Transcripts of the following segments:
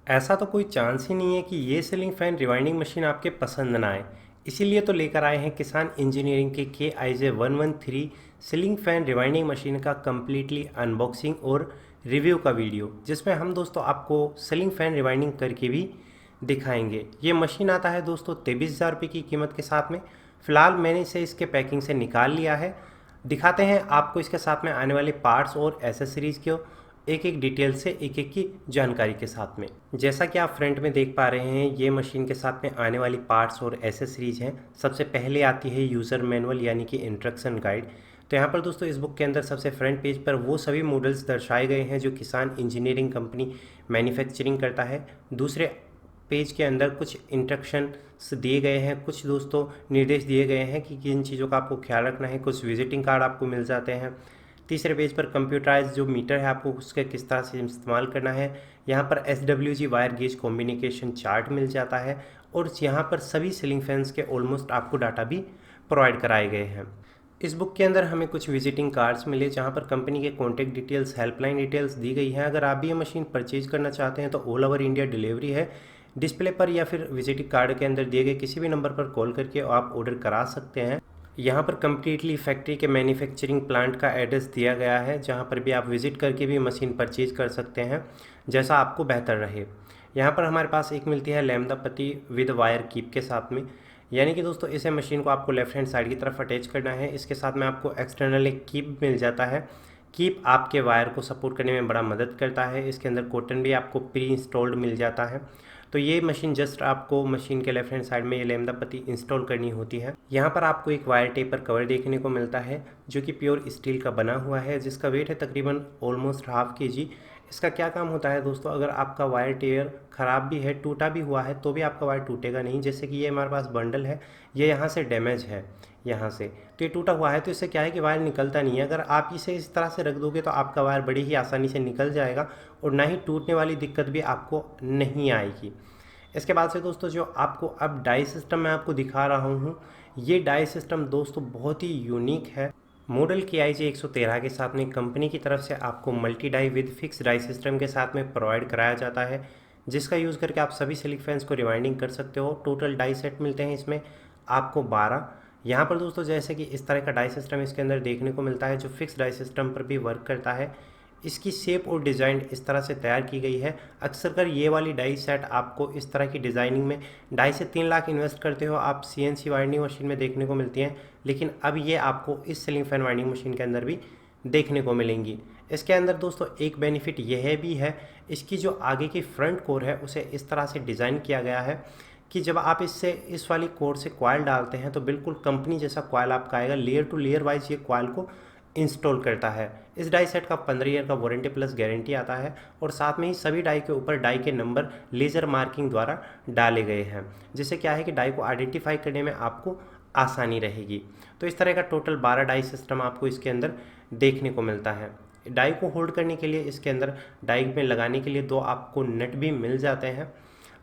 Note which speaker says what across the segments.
Speaker 1: ऐसा तो कोई चांस ही नहीं है कि ये सीलिंग फैन रिवाइंडिंग मशीन आपके पसंद ना आए। इसीलिए तो लेकर आए हैं किसान इंजीनियरिंग के KIJ 113 ceiling fan rewinding machine का कम्प्लीटली अनबॉक्सिंग और रिव्यू का वीडियो, जिसमें हम दोस्तों आपको सीलिंग फैन रिवाइंडिंग करके भी दिखाएंगे। ये मशीन आता है दोस्तों 23,000 रुपये की कीमत के साथ में। फ़िलहाल मैंने इसे इसके पैकिंग से निकाल लिया है। दिखाते हैं आपको इसके साथ में आने वाले पार्ट्स और एसेसरीज़ को एक एक डिटेल से, एक एक की जानकारी के साथ में। जैसा कि आप फ्रंट में देख पा रहे हैं, ये मशीन के साथ में आने वाली पार्ट्स और एसेसरीज हैं। सबसे पहले आती है यूज़र मैनुअल यानी कि इंस्ट्रक्शन गाइड। तो यहाँ पर दोस्तों इस बुक के अंदर सबसे फ्रंट पेज पर वो सभी मॉडल्स दर्शाए गए हैं जो किसान इंजीनियरिंग कंपनी मैन्युफैक्चरिंग करता है। दूसरे पेज के अंदर कुछ इंस्ट्रक्शंस दिए गए हैं, कुछ दोस्तों निर्देश दिए गए हैं कि किन चीज़ों का आपको ख्याल रखना है। कुछ विजिटिंग कार्ड आपको मिल जाते हैं। तीसरे पेज पर कंप्यूटराइज जो मीटर है आपको उसके किस तरह से इस्तेमाल करना है। यहाँ पर SWG wire gauge combination chart मिल जाता है और यहाँ पर सभी सीलिंग फैंस के ऑलमोस्ट आपको डाटा भी प्रोवाइड कराए गए हैं। इस बुक के अंदर हमें कुछ विजिटिंग कार्ड्स मिले जहाँ पर कंपनी के कॉन्टैक्ट डिटेल्स, हेल्पलाइन डिटेल्स दी गई हैं। अगर आप भी ये मशीन परचेज करना चाहते हैं तो ऑल ओवर इंडिया डिलीवरी है। डिस्प्ले पर या फिर विजिटिंग कार्ड के अंदर दिए गए किसी भी नंबर पर कॉल करके आप ऑर्डर करा सकते हैं। यहाँ पर कम्प्लीटली फैक्ट्री के मैन्युफैक्चरिंग प्लांट का एड्रेस दिया गया है, जहाँ पर भी आप विज़िट करके भी मशीन परचेज कर सकते हैं, जैसा आपको बेहतर रहे। यहाँ पर हमारे पास एक मिलती है लैम्डा पत्ती विद वायर कीप के साथ में, यानी कि दोस्तों इसे मशीन को आपको लेफ्ट हैंड साइड की तरफ अटैच करना है। इसके साथ में आपको एक्सटर्नल एक कीप मिल जाता है। कीप आपके वायर को सपोर्ट करने में बड़ा मदद करता है। इसके अंदर कॉटन भी आपको प्री इंस्टॉल्ड मिल जाता है। तो ये मशीन जस्ट आपको मशीन के लेफ्ट हैंड साइड में ये लैम्डा पत्ती इंस्टॉल करनी होती है। यहाँ पर आपको एक वायर टेपर कवर देखने को मिलता है जो कि प्योर स्टील का बना हुआ है, जिसका वेट है तकरीबन ऑलमोस्ट ½ kg। इसका क्या काम होता है दोस्तों, अगर आपका वायर टेयर ख़राब भी है, टूटा भी हुआ है, तो भी आपका वायर टूटेगा नहीं। जैसे कि ये हमारे पास बंडल है, ये यहाँ से डैमेज है, यहाँ से तो ये टूटा हुआ है, तो इससे क्या है कि वायर निकलता नहीं है। अगर आप इसे इस तरह से रख दोगे तो आपका वायर बड़ी ही आसानी से निकल जाएगा और ना ही टूटने वाली दिक्कत भी आपको नहीं आएगी। इसके बाद से दोस्तों जो आपको अब डाई सिस्टम मैं आपको दिखा रहा हूँ, ये डाई सिस्टम दोस्तों बहुत ही यूनिक है। मॉडल KIJ 113 के साथ में कंपनी की तरफ से आपको multi die with fix die system के साथ में प्रोवाइड कराया जाता है, जिसका यूज़ करके आप सभी सीलिंग फैंस को रिवाइंडिंग कर सकते हो। टोटल डाई सेट मिलते हैं इसमें आपको 12। यहाँ पर दोस्तों जैसे कि इस तरह का डाई सिस्टम इसके अंदर देखने को मिलता है जो फिक्स डाई सिस्टम पर भी वर्क करता है। इसकी शेप और डिज़ाइन इस तरह से तैयार की गई है। अक्सर कर ये वाली डाई सेट आपको इस तरह की डिज़ाइनिंग में 2.5 से 3 लाख इन्वेस्ट करते हो आप CNC वाइंडिंग मशीन में देखने को मिलती हैं, लेकिन अब ये आपको इस सीलिंग फैन वाइंडिंग मशीन के अंदर भी देखने को मिलेंगी। इसके अंदर दोस्तों एक बेनिफिट यह भी है, इसकी जो आगे की फ्रंट कोर है उसे इस तरह से डिज़ाइन किया गया है कि जब आप इससे इस वाली कोर से कॉइल डालते हैं तो बिल्कुल कंपनी जैसा कॉइल आपका आएगा। लेयर टू लेयर वाइज ये कॉइल को इंस्टॉल करता है। इस डाई सेट का 15 ईयर का वारंटी प्लस गारंटी आता है और साथ में ही सभी डाई के ऊपर डाई के नंबर लेज़र मार्किंग द्वारा डाले गए हैं, जिससे क्या है कि डाई को आइडेंटिफाई करने में आपको आसानी रहेगी। तो इस तरह का टोटल 12 डाई सिस्टम आपको इसके अंदर देखने को मिलता है। डाई को होल्ड करने के लिए इसके अंदर डाई में लगाने के लिए 2 आपको नट भी मिल जाते हैं।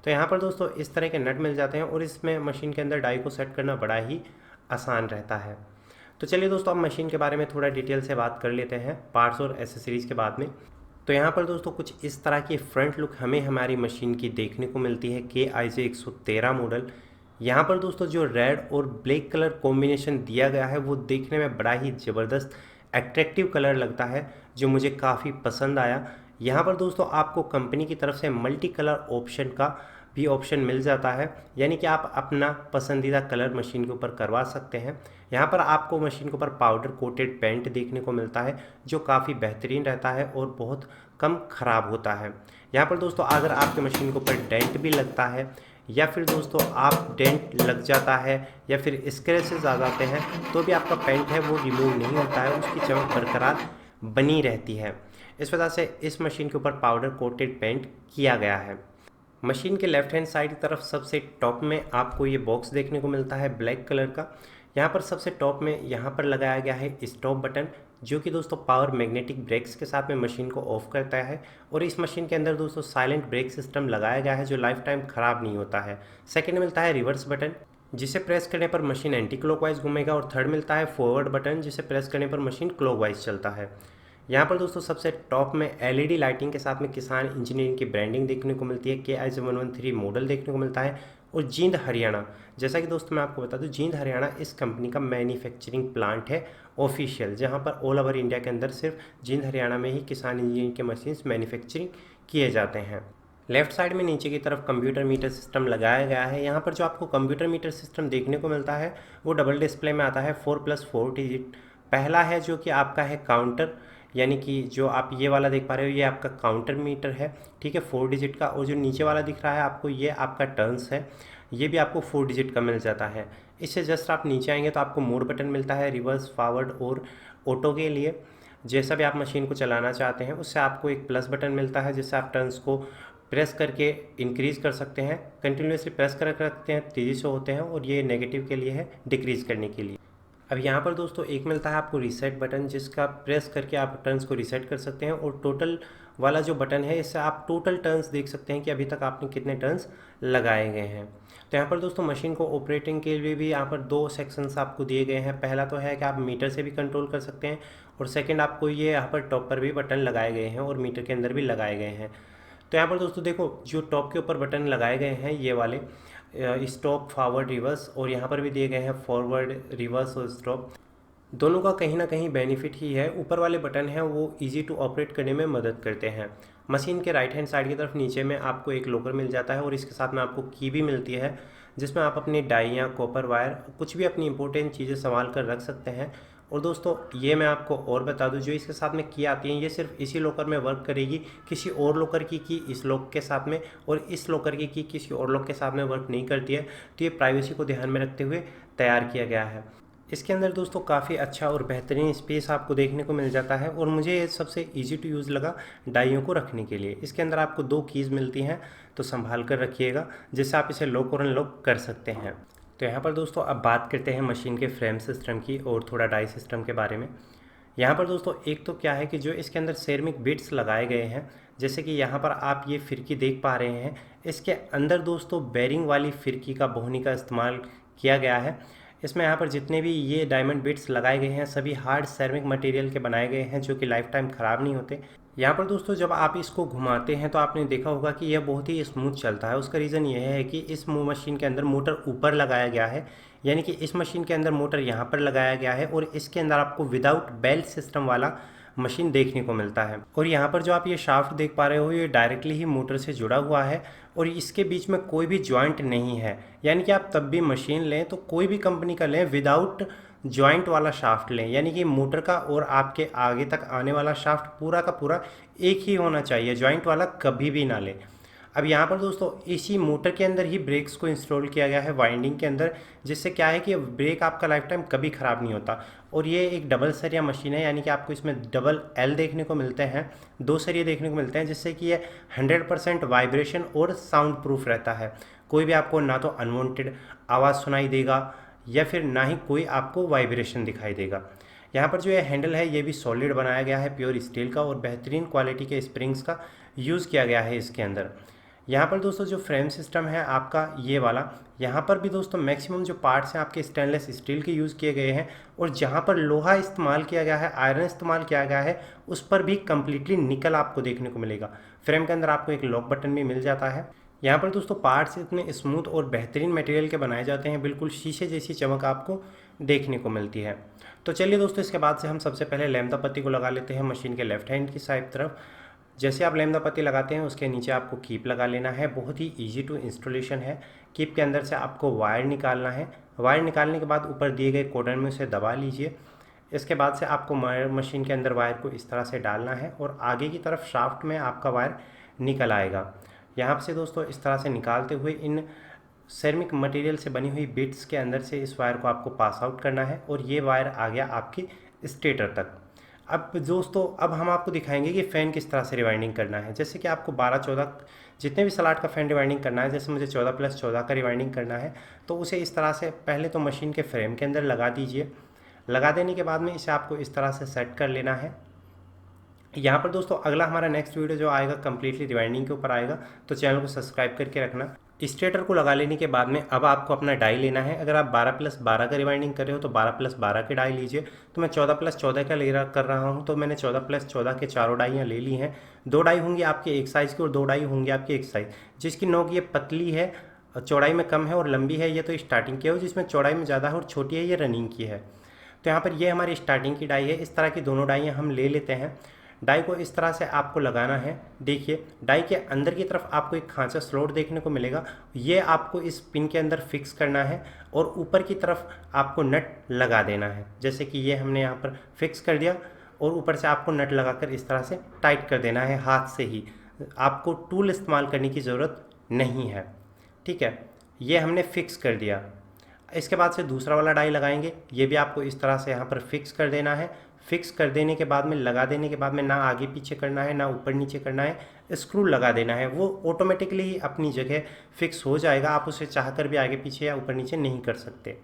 Speaker 1: तो यहाँ पर दोस्तों इस तरह के नट मिल जाते हैं और इसमें मशीन के अंदर डाई को सेट करना बड़ा ही आसान रहता है। तो चलिए दोस्तों अब मशीन के बारे में थोड़ा डिटेल से बात कर लेते हैं पार्ट्स और एसेसरीज़ के बाद में। तो यहाँ पर दोस्तों कुछ इस तरह की फ्रंट लुक हमें हमारी मशीन की देखने को मिलती है KIJ 113 मॉडल। यहाँ पर दोस्तों जो रेड और ब्लैक कलर कॉम्बिनेशन दिया गया है वो देखने में बड़ा ही ज़बरदस्त एट्रैक्टिव कलर लगता है, जो मुझे काफ़ी पसंद आया। यहाँ पर दोस्तों आपको कंपनी की तरफ से मल्टी कलर ऑप्शन का भी ऑप्शन मिल जाता है, यानी कि आप अपना पसंदीदा कलर मशीन के ऊपर करवा सकते हैं। यहाँ पर आपको मशीन के ऊपर पाउडर कोटेड पेंट देखने को मिलता है जो काफ़ी बेहतरीन रहता है और बहुत कम ख़राब होता है। यहाँ पर दोस्तों अगर आपके मशीन के ऊपर डेंट भी लगता है या फिर दोस्तों आप डेंट लग जाता है या फिर स्क्रैचेस आ जाते हैं तो भी आपका पेंट है वो रिमूव नहीं होता है, उसकी चमक बरकरार बनी रहती है। इस वजह से इस मशीन के ऊपर पाउडर कोटेड पेंट किया गया है। मशीन के लेफ्ट हैंड साइड की तरफ सबसे टॉप में आपको ये बॉक्स देखने को मिलता है ब्लैक कलर का। यहाँ पर सबसे टॉप में यहाँ पर लगाया गया है स्टॉप बटन, जो कि दोस्तों पावर मैग्नेटिक ब्रेक्स के साथ में मशीन को ऑफ करता है। और इस मशीन के अंदर दोस्तों साइलेंट ब्रेक सिस्टम लगाया गया है जो लाइफ टाइम ख़राब नहीं होता है। सेकेंड मिलता है रिवर्स बटन, जिसे प्रेस करने पर मशीन एंटी क्लॉकवाइज घूमेगा। और थर्ड मिलता है फॉरवर्ड बटन, जिसे प्रेस करने पर मशीन क्लॉकवाइज चलता है। यहाँ पर दोस्तों सबसे टॉप में एलईडी लाइटिंग के साथ में किसान इंजीनियरिंग की ब्रांडिंग देखने को मिलती है, KIJ113 मॉडल देखने को मिलता है। और जींद हरियाणा, जैसा कि दोस्तों मैं आपको बता दूं, जींद हरियाणा इस कंपनी का मैन्युफैक्चरिंग प्लांट है ऑफिशियल, जहाँ पर ऑल ओवर इंडिया के अंदर सिर्फ जींद हरियाणा में ही किसान इंजीनियरिंग के मशीन्स मैन्युफैक्चरिंग किए जाते हैं। लेफ्ट साइड में नीचे की तरफ कंप्यूटर मीटर सिस्टम लगाया गया है। यहाँ पर जो आपको कंप्यूटर मीटर सिस्टम देखने को मिलता है वो डबल डिस्प्ले में आता है, 4+4 डिजिट। पहला है जो कि आपका है काउंटर, यानी कि जो आप ये वाला देख पा रहे हो ये आपका काउंटर मीटर है, ठीक है, 4 डिजिट का। और जो नीचे वाला दिख रहा है आपको ये आपका टर्न्स है, ये भी आपको 4 डिजिट का मिल जाता है। इससे जस्ट आप नीचे आएंगे तो आपको मोड बटन मिलता है रिवर्स, फॉरवर्ड और ऑटो के लिए। जैसा भी आप मशीन को चलाना चाहते हैं उससे आपको एक प्लस बटन मिलता है, जिससे आप टर्न्स को प्रेस करके इंक्रीज़ कर सकते हैं, कंटिन्यूसली प्रेस कर रखते हैं तेज़ी से होते हैं, और ये नेगेटिव के लिए है, डिक्रीज़ करने के लिए। अब यहाँ पर दोस्तों एक मिलता है आपको रीसेट बटन, जिसका प्रेस करके आप टर्न्स को रीसेट कर सकते हैं। और टोटल वाला जो बटन है इससे आप टोटल टर्न्स देख सकते हैं कि अभी तक आपने कितने टर्न्स लगाए गए हैं। तो यहाँ पर दोस्तों मशीन को ऑपरेटिंग के लिए भी यहाँ पर 2 सेक्शंस आपको दिए गए हैं। पहला तो है कि आप मीटर से भी कंट्रोल कर सकते हैं, और सेकेंड आपको ये यहाँ पर टॉप पर भी बटन लगाए गए हैं और मीटर के अंदर भी लगाए गए हैं। तो यहाँ पर दोस्तों देखो, जो टॉप के ऊपर बटन लगाए गए हैं ये वाले स्टॉप, फॉरवर्ड, रिवर्स, और यहाँ पर भी दिए गए हैं फॉरवर्ड, रिवर्स और स्टॉप। दोनों का कहीं ना कहीं बेनिफिट ही है। ऊपर वाले बटन हैं वो इजी टू ऑपरेट करने में मदद करते हैं। मशीन के राइट हैंड साइड की तरफ नीचे में आपको एक लॉकर मिल जाता है, और इसके साथ में आपको की भी मिलती है, जिसमें आप अपनी डाइयाँ, कॉपर वायर, कुछ भी अपनी इंपॉर्टेंट चीज़ें संभाल कर रख सकते हैं। और दोस्तों ये मैं आपको और बता दूं, जो इसके साथ में की आती हैं ये सिर्फ इसी लॉकर में वर्क करेगी, किसी और लॉकर की इस लॉक के साथ में और इस लॉकर की किसी और लॉक के साथ में वर्क नहीं करती है। तो ये प्राइवेसी को ध्यान में रखते हुए तैयार किया गया है। इसके अंदर दोस्तों काफ़ी अच्छा और बेहतरीन स्पेस आपको देखने को मिल जाता है, और मुझे ये सबसे इजी टू यूज़ लगा डाइयों को रखने के लिए। इसके अंदर आपको 2 कीज़ मिलती हैं, तो संभाल कर रखिएगा, जिससे आप इसे लॉक और अनलॉक कर सकते हैं। तो यहाँ पर दोस्तों अब बात करते हैं मशीन के फ्रेम सिस्टम की और थोड़ा डाई सिस्टम के बारे में। यहाँ पर दोस्तों एक तो क्या है कि जो इसके अंदर सेरेमिक बिट्स लगाए गए हैं, जैसे कि यहाँ पर आप ये फिरकी देख पा रहे हैं, इसके अंदर दोस्तों बेरिंग वाली फिरकी का बोहनी का इस्तेमाल किया गया है। इसमें यहाँ पर जितने भी ये डायमंड बिट्स लगाए गए हैं सभी हार्ड सेरेमिक मटेरियल के बनाए गए हैं, जो कि लाइफ टाइम ख़राब नहीं होते। यहाँ पर दोस्तों जब आप इसको घुमाते हैं तो आपने देखा होगा कि यह बहुत ही स्मूथ चलता है। उसका रीज़न यह है कि इस मशीन के अंदर मोटर ऊपर लगाया गया है, यानी कि इस मशीन के अंदर मोटर यहाँ पर लगाया गया है, और इसके अंदर आपको विदाउट बेल्ट सिस्टम वाला मशीन देखने को मिलता है। और यहाँ पर जो आप ये शाफ्ट देख पा रहे हो ये डायरेक्टली ही मोटर से जुड़ा हुआ है, और इसके बीच में कोई भी जॉइंट नहीं है। यानी कि आप तब भी मशीन लें तो कोई भी कंपनी का लें, विदाउट जॉइंट वाला शाफ्ट लें, यानी कि मोटर का और आपके आगे तक आने वाला शाफ्ट पूरा का पूरा एक ही होना चाहिए, जॉइंट वाला कभी भी ना लें। अब यहाँ पर दोस्तों इसी मोटर के अंदर ही ब्रेक्स को इंस्टॉल किया गया है वाइंडिंग के अंदर, जिससे क्या है कि ब्रेक आपका लाइफ टाइम कभी ख़राब नहीं होता। और ये एक डबल सरिया मशीन है, यानी कि आपको इसमें डबल एल देखने को मिलते हैं, 2 सरिये देखने को मिलते हैं, जिससे कि ये 100% वाइब्रेशन और साउंड प्रूफ रहता है। कोई भी आपको ना तो अनवांटेड आवाज़ सुनाई देगा या फिर ना ही कोई आपको वाइब्रेशन दिखाई देगा। यहाँ पर जो ये हैंडल है ये भी सॉलिड बनाया गया है, प्योर स्टील का, और बेहतरीन क्वालिटी के स्प्रिंग्स का यूज़ किया गया है इसके अंदर। यहाँ पर दोस्तों जो फ्रेम सिस्टम है आपका ये वाला, यहाँ पर भी दोस्तों मैक्सिमम जो पार्ट्स हैं आपके स्टेनलेस स्टील के यूज़ किए गए हैं, और जहाँ पर लोहा इस्तेमाल किया गया है, आयरन इस्तेमाल किया गया है, उस पर भी कम्प्लीटली निकल आपको देखने को मिलेगा। फ्रेम के अंदर आपको एक लॉक बटन भी मिल जाता है। यहाँ पर दोस्तों पार्ट्स इतने स्मूथ और बेहतरीन मटेरियल के बनाए जाते हैं, बिल्कुल शीशे जैसी चमक आपको देखने को मिलती है। तो चलिए दोस्तों इसके बाद से हम सबसे पहले लैम्दा पत्ती को लगा लेते हैं मशीन के लेफ्ट हैंड की साइड तरफ। जैसे आप लैम्दा पत्ती लगाते हैं उसके नीचे आपको कीप लगा लेना है, बहुत ही ईजी टू इंस्टॉलेशन है। कीप के अंदर से आपको वायर निकालना है, वायर निकालने के बाद ऊपर दिए गए कॉर्डर में उसे दबा लीजिए। इसके बाद से आपको मशीन के अंदर वायर को इस तरह से डालना है, और आगे की तरफ शाफ्ट में आपका वायर निकल आएगा। यहाँ से दोस्तों इस तरह से निकालते हुए इन सेरेमिक मटेरियल से बनी हुई बिट्स के अंदर से इस वायर को आपको पास आउट करना है, और ये वायर आ गया आपकी स्टेटर तक। अब दोस्तों अब हम आपको दिखाएंगे कि फ़ैन किस तरह से रिवाइंडिंग करना है। जैसे कि आपको 12-14 जितने भी स्लॉट का फ़ैन रिवाइंडिंग करना है, जैसे मुझे 14+14 का रिवाइंडिंग करना है, तो उसे इस तरह से पहले तो मशीन के फ्रेम के अंदर लगा दीजिए। लगा देने के बाद में इसे आपको इस तरह से सेट कर लेना है। यहाँ पर दोस्तों अगला हमारा नेक्स्ट वीडियो जो आएगा कम्प्लीटली रिवाइंडिंग के ऊपर आएगा, तो चैनल को सब्सक्राइब करके रखना। स्टेटर को लगा लेने के बाद में अब आपको अपना डाई लेना है। अगर आप 12+12 का रिवाइंडिंग कर रहे हो तो 12+12 के डाई लीजिए। तो मैं 14+14 का कर रहा हूँ, तो मैंने 14+14 के चारों डाइयाँ ले ली हैं। 2 डाई होंगी आपके एक साइज़ की और 2 डाई होंगी आपकी एक साइज़। जिसकी नोक ये पतली है, चौड़ाई में कम है और लंबी है, ये तो स्टार्टिंग की है। जिसमें चौड़ाई में ज़्यादा है और छोटी है, ये रनिंग की है। तो यहाँ पर ये हमारी स्टार्टिंग की डाई है। इस तरह की दोनों डाइयाँ हम ले लेते हैं। डाई को इस तरह से आपको लगाना है। देखिए डाई के अंदर की तरफ आपको एक खांचा स्लॉट देखने को मिलेगा, ये आपको इस पिन के अंदर फिक्स करना है और ऊपर की तरफ आपको नट लगा देना है। जैसे कि ये हमने यहाँ पर फिक्स कर दिया और ऊपर से आपको नट लगाकर इस तरह से टाइट कर देना है हाथ से ही। आपको टूल इस्तेमाल करने की ज़रूरत नहीं है, ठीक है। ये हमने फिक्स कर दिया। इसके बाद से दूसरा वाला डाई लगाएंगे, ये भी आपको इस तरह से यहाँ पर फिक्स कर देना है। फिक्स कर देने के बाद में, लगा देने के बाद में, ना आगे पीछे करना है ना ऊपर नीचे करना है, स्क्रू लगा देना है। वो ऑटोमेटिकली ही अपनी जगह फिक्स हो जाएगा, आप उसे चाहकर भी आगे पीछे या ऊपर नीचे नहीं कर सकते।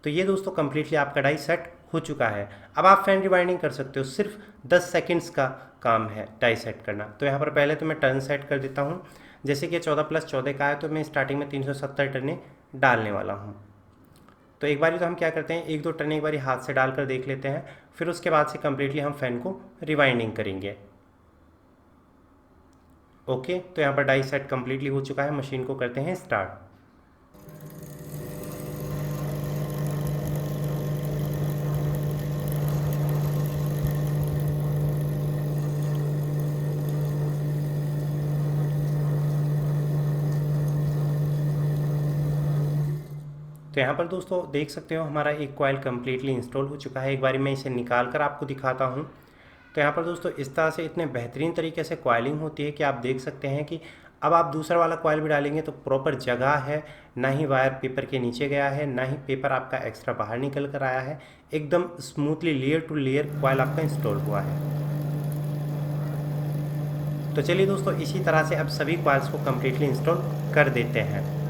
Speaker 1: तो ये दोस्तों कंप्लीटली आपका डाई सेट हो चुका है। अब आप फैन रिवाइंडिंग कर सकते हो, सिर्फ 10 सेकेंड्स का काम है डाई सेट करना। तो यहाँ पर पहले तो मैं टर्न सेट कर देता हूँ। जैसे कि 14+14 का है तो मैं स्टार्टिंग में 370 टर्नें डालने वाला हूँ। तो एक बारी तो हम क्या करते हैं, 1-2 टर्न एक बारी हाथ से डालकर देख लेते हैं, फिर उसके बाद से कंप्लीटली हम फैन को रिवाइंडिंग करेंगे। ओके, तो यहाँ पर डाई सेट कंप्लीटली हो चुका है। मशीन को करते हैं स्टार्ट। तो यहाँ पर दोस्तों देख सकते हो हमारा एक कॉइल कम्प्लीटली इंस्टॉल हो चुका है। एक बारी मैं इसे निकाल कर आपको दिखाता हूँ। तो यहाँ पर दोस्तों इस तरह से इतने बेहतरीन तरीके से कॉइलिंग होती है कि आप देख सकते हैं कि अब आप दूसरा वाला कॉइल भी डालेंगे तो प्रॉपर जगह है, ना ही वायर पेपर के नीचे गया है, ना ही पेपर आपका एक्स्ट्रा बाहर निकल कर आया है। एकदम smoothly layer to layer coil आपका इंस्टॉल हुआ है। तो चलिए दोस्तों इसी तरह से अब सभी कॉइल्स को कम्प्लीटली इंस्टॉल कर देते हैं।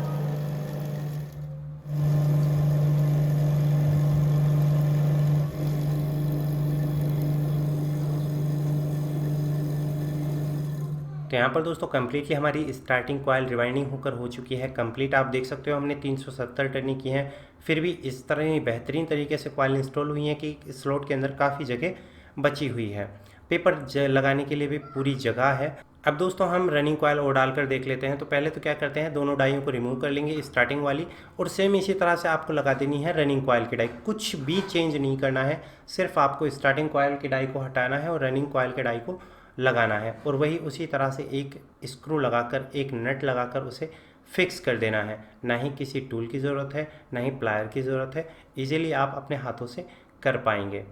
Speaker 1: तो यहाँ पर दोस्तों कम्प्लीटली हमारी स्टार्टिंग कॉइल रिवाइंडिंग होकर हो चुकी है कंप्लीट। आप देख सकते हो हमने 370 टर्निंग की हैं, फिर भी इस तरह ही बेहतरीन तरीके से कॉइल इंस्टॉल हुई है कि स्लॉट के अंदर काफ़ी जगह बची हुई है। पेपर लगाने के लिए भी पूरी जगह है। अब दोस्तों हम रनिंग कॉइल और डालकर देख लेते हैं। तो पहले तो क्या करते हैं, दोनों डाइयों को रिमूव कर लेंगे, स्टार्टिंग वाली, और सेम इसी तरह से आपको लगा देनी है रनिंग कॉइल की डाई। कुछ भी चेंज नहीं करना है, सिर्फ आपको स्टार्टिंग कॉइल की डाई को हटाना है और रनिंग कॉइल के डाई को लगाना है। और वही उसी तरह से एक स्क्रू लगाकर, एक नट लगाकर उसे फिक्स कर देना है। ना ही किसी टूल की ज़रूरत है, ना ही प्लायर की ज़रूरत है, इजीली आप अपने हाथों से कर पाएंगे।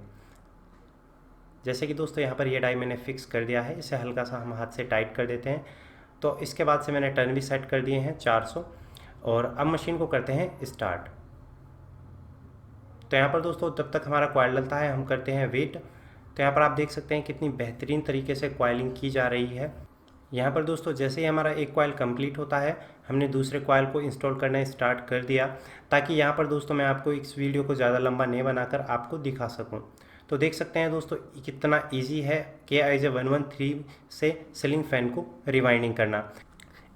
Speaker 1: जैसे कि दोस्तों यहाँ पर ये डाई मैंने फिक्स कर दिया है, इसे हल्का सा हम हाथ से टाइट कर देते हैं। तो इसके बाद से मैंने टर्न भी सेट कर दिए हैं 400, और अब मशीन को करते हैं स्टार्ट। तो यहाँ पर दोस्तों जब तक हमारा कॉइल डलता है हम करते हैं वेट। तो यहाँ पर आप देख सकते हैं कितनी बेहतरीन तरीके से कॉइलिंग की जा रही है। यहाँ पर दोस्तों जैसे ही हमारा एक कॉइल कंप्लीट होता है, हमने दूसरे कॉइल को इंस्टॉल करना स्टार्ट कर दिया, ताकि यहाँ पर दोस्तों मैं आपको इस वीडियो को ज़्यादा लंबा नहीं बनाकर आपको दिखा सकूँ। तो देख सकते हैं दोस्तों कितना इजी है KIJ113 से सीलिंग फ़ैन को रिवाइंडिंग करना।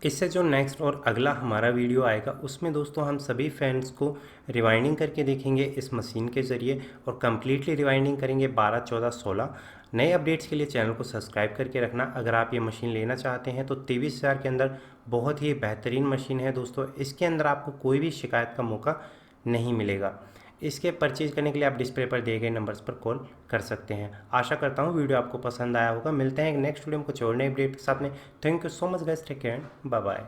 Speaker 1: इससे जो नेक्स्ट और अगला हमारा वीडियो आएगा उसमें दोस्तों हम सभी फैंस को रिवाइंडिंग करके देखेंगे इस मशीन के ज़रिए, और कम्प्लीटली रिवाइंडिंग करेंगे 12, 14, 16। नए अपडेट्स के लिए चैनल को सब्सक्राइब करके रखना। अगर आप ये मशीन लेना चाहते हैं तो 23,000 के अंदर बहुत ही बेहतरीन मशीन है दोस्तों। इसके अंदर आपको कोई भी शिकायत का मौका नहीं मिलेगा। इसके परचेज करने के लिए आप डिस्प्ले पर दिए गए नंबर्स पर कॉल कर सकते हैं। आशा करता हूँ वीडियो आपको पसंद आया होगा। मिलते हैं नेक्स्ट वीडियो में कुछ और नए अपडेट के साथ में। Thank you so much guys, take care, bye bye.